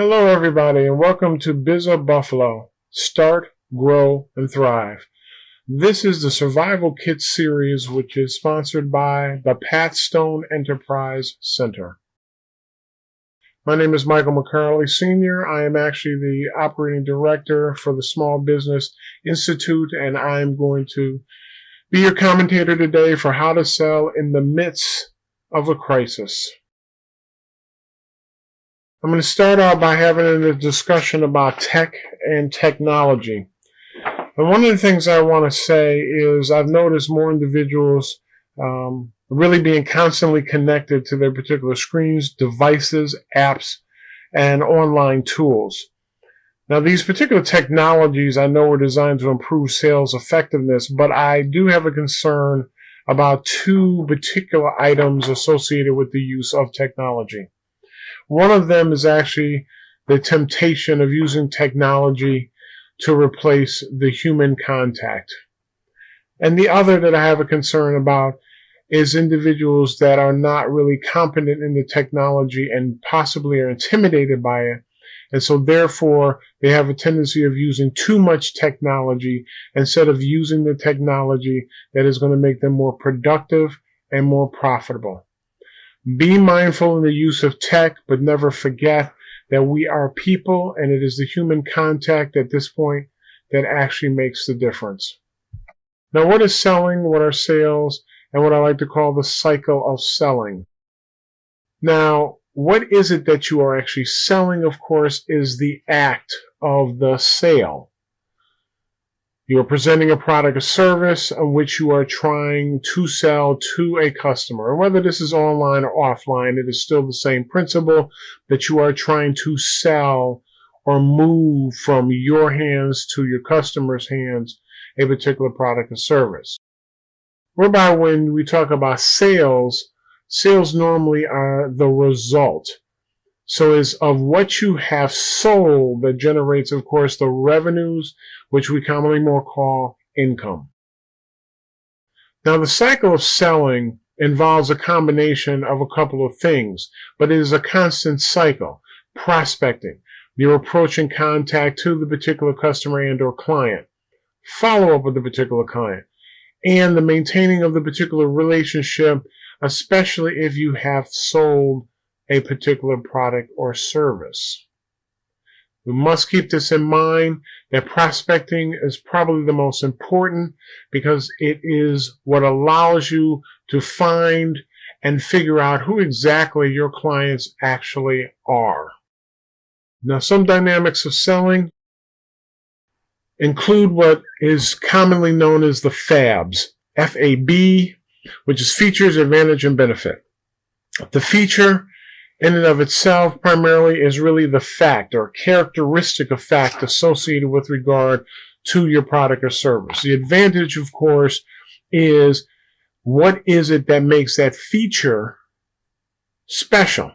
Hello, everybody, and welcome to Biz of Buffalo. Start, grow, and thrive. This is the Survival Kit series, which is sponsored by the Pat Stone Enterprise Center. My name is Michael McCarley, Sr. I am actually the operating director for the Small Business Institute, and I am going to be your commentator today for how to sell in the midst of a crisis. I'm going to start out by having a discussion about tech and technology. And one of the things I want to say is I've noticed more individuals really being constantly connected to their particular screens, devices, apps, and online tools. Now, these particular technologies I know are designed to improve sales effectiveness, but I do have a concern about two particular items associated with the use of technology. One of them is actually the temptation of using technology to replace the human contact. And the other that I have a concern about is individuals that are not really competent in the technology and possibly are intimidated by it. And so therefore, they have a tendency of using too much technology instead of using the technology that is going to make them more productive and more profitable. Be mindful in the use of tech, but never forget that we are people, and it is the human contact at this point that actually makes the difference. Now, what is selling? What are sales? And what I like to call the cycle of selling. Now, what is it that you are actually selling, of course, is the act of the sale. You are presenting a product or service on which you are trying to sell to a customer. And whether this is online or offline, it is still the same principle that you are trying to sell or move from your hands to your customer's hands a particular product or service. Whereby when we talk about sales, sales normally are the result. So it's of what you have sold that generates, of course, the revenues, which we commonly more call income. Now, the cycle of selling involves a combination of a couple of things, but it is a constant cycle. Prospecting, your approach and contact to the particular customer and or client, follow up with the particular client, and the maintaining of the particular relationship, especially if you have sold a particular product or service. We must keep this in mind that prospecting is probably the most important because it is what allows you to find and figure out who exactly your clients actually are. Now, some dynamics of selling include what is commonly known as the FABs, F-A-B, which is features, advantage, and benefit. The feature in and of itself primarily is really the fact or characteristic of fact associated with regard to your product or service. The advantage, of course, is what is it that makes that feature special,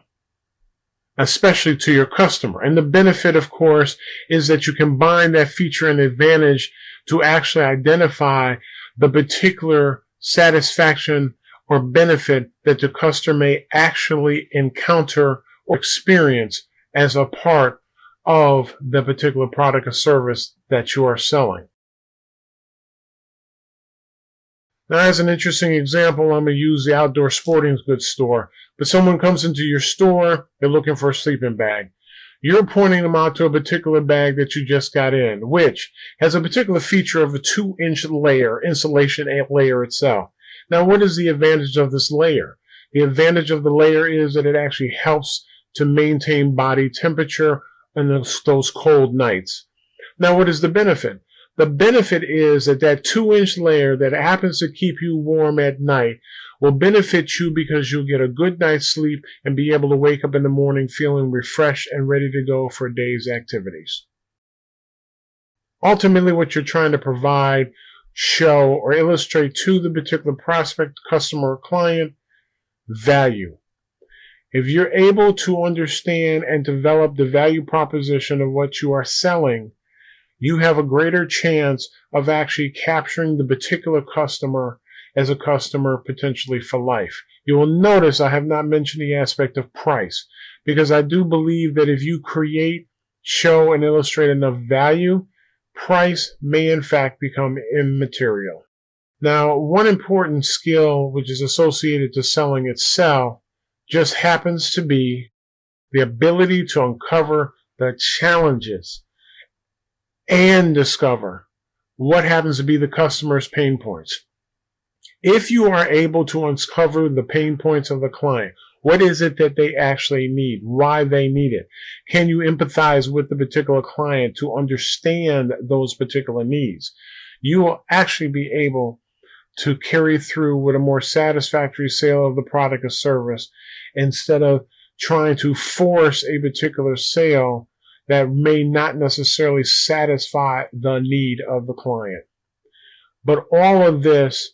especially to your customer. And the benefit, of course, is that you combine that feature and advantage to actually identify the particular satisfaction or benefit that the customer may actually encounter or experience as a part of the particular product or service that you are selling. Now, as an interesting example, I'm going to use the outdoor sporting goods store. But someone comes into your store, they're looking for a sleeping bag. You're pointing them out to a particular bag that you just got in, which has a particular feature of a 2-inch layer, insulation layer itself. Now, what is the advantage of this layer? The advantage of the layer is that it actually helps to maintain body temperature in those cold nights. Now, what is the benefit? The benefit is that that 2-inch layer that happens to keep you warm at night will benefit you because you'll get a good night's sleep and be able to wake up in the morning feeling refreshed and ready to go for a day's activities. Ultimately, what you're trying to provide, show, or illustrate to the particular prospect, customer, or client, value. If you're able to understand and develop the value proposition of what you are selling, you have a greater chance of actually capturing the particular customer as a customer potentially for life. You will notice I have not mentioned the aspect of price, because I do believe that if you create, show, and illustrate enough value, price may in fact become immaterial. Now, one important skill which is associated to selling itself just happens to be the ability to uncover the challenges and discover what happens to be the customer's pain points. If you are able to uncover the pain points of the client, what is it that they actually need? Why they need it? Can you empathize with the particular client to understand those particular needs? You will actually be able to carry through with a more satisfactory sale of the product or service instead of trying to force a particular sale that may not necessarily satisfy the need of the client. But all of this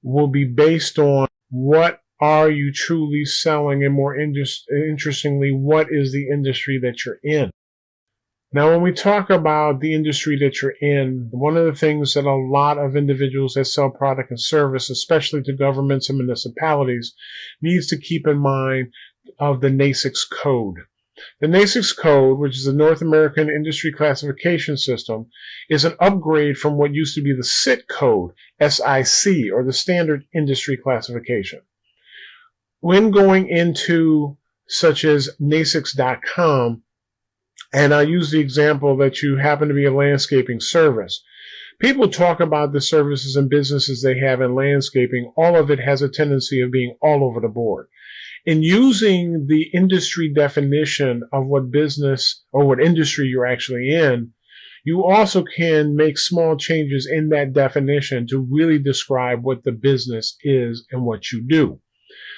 will be based on what are you truly selling, and more interestingly, what is the industry that you're in. Now, when we talk about the industry that you're in, one of the things that a lot of individuals that sell product and service, especially to governments and municipalities, needs to keep in mind of the NAICS code. The NAICS code, which is the North American Industry Classification System, is an upgrade from what used to be the SIC code, SIC, or the Standard Industry Classification. When going into such as NAICS.com, and I use the example that you happen to be a landscaping service. People talk about the services and businesses they have in landscaping. All of it has a tendency of being all over the board. In using the industry definition of what business or what industry you're actually in, you also can make small changes in that definition to really describe what the business is and what you do.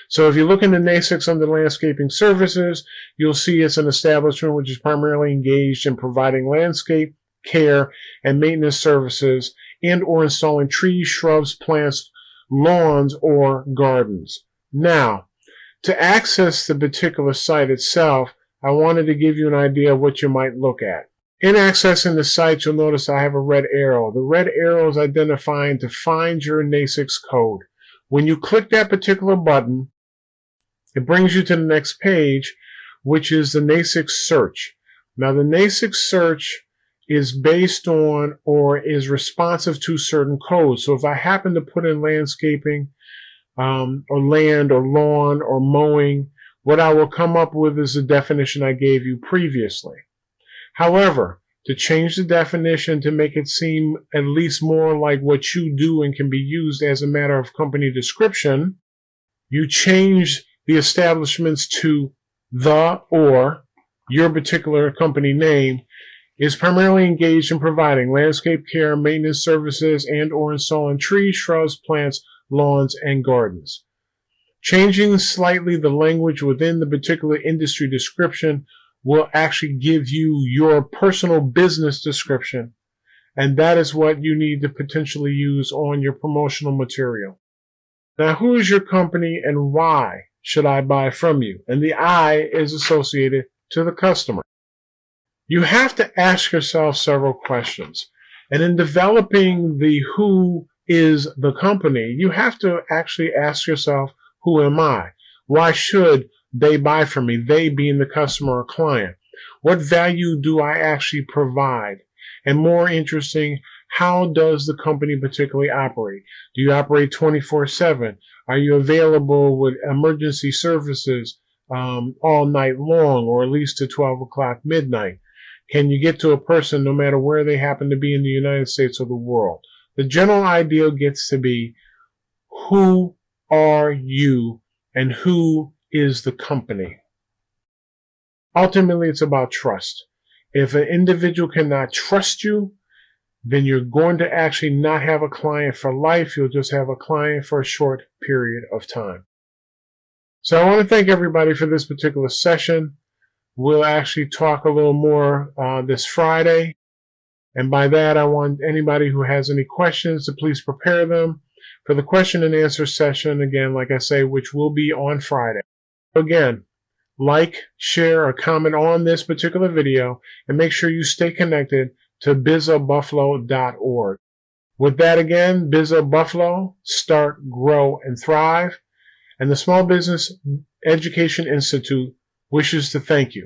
So if you look into NAICS under landscaping services, you'll see it's an establishment which is primarily engaged in providing landscape care and maintenance services and or installing trees, shrubs, plants, lawns, or gardens. Now, to access the particular site itself, I wanted to give you an idea of what you might look at. In accessing the site, you'll notice I have a red arrow. The red arrow is identifying to find your NAICS code. When you click that particular button, it brings you to the next page, which is the NAICS search. Now, the NAICS search is based on or is responsive to certain codes. So if I happen to put in landscaping, or land or lawn or mowing, what I will come up with is the definition I gave you previously. However, to change the definition to make it seem at least more like what you do and can be used as a matter of company description, you change the establishments to the or your particular company name is primarily engaged in providing landscape care, maintenance services, and or installing trees, shrubs, plants, lawns, and gardens. Changing slightly the language within the particular industry description will actually give you your personal business description, and that is what you need to potentially use on your promotional material. Now, who is your company and why should I buy from you? And the I is associated to the customer. You have to ask yourself several questions. And in developing the who is the company, you have to actually ask yourself, who am I? Why should they buy from me? They being the customer or client. What value do I actually provide? And more interesting, how does the company particularly operate? Do you operate 24/7? Are you available with emergency services all night long, or at least to 12 o'clock midnight? Can you get to a person no matter where they happen to be in the United States or the world? The general idea gets to be, who are you and who is the company? Ultimately, it's about trust. If an individual cannot trust you, then you're going to actually not have a client for life. You'll just have a client for a short period of time. So I want to thank everybody for this particular session. We'll actually talk a little more this Friday. And by that, I want anybody who has any questions to please prepare them for the question and answer session, again, like I say, which will be on Friday. Again, like, share, or comment on this particular video, and make sure you stay connected to bizabuffalo.org. With that, again, Biza Buffalo, start, grow, and thrive. and the Small Business Education Institute wishes to thank you.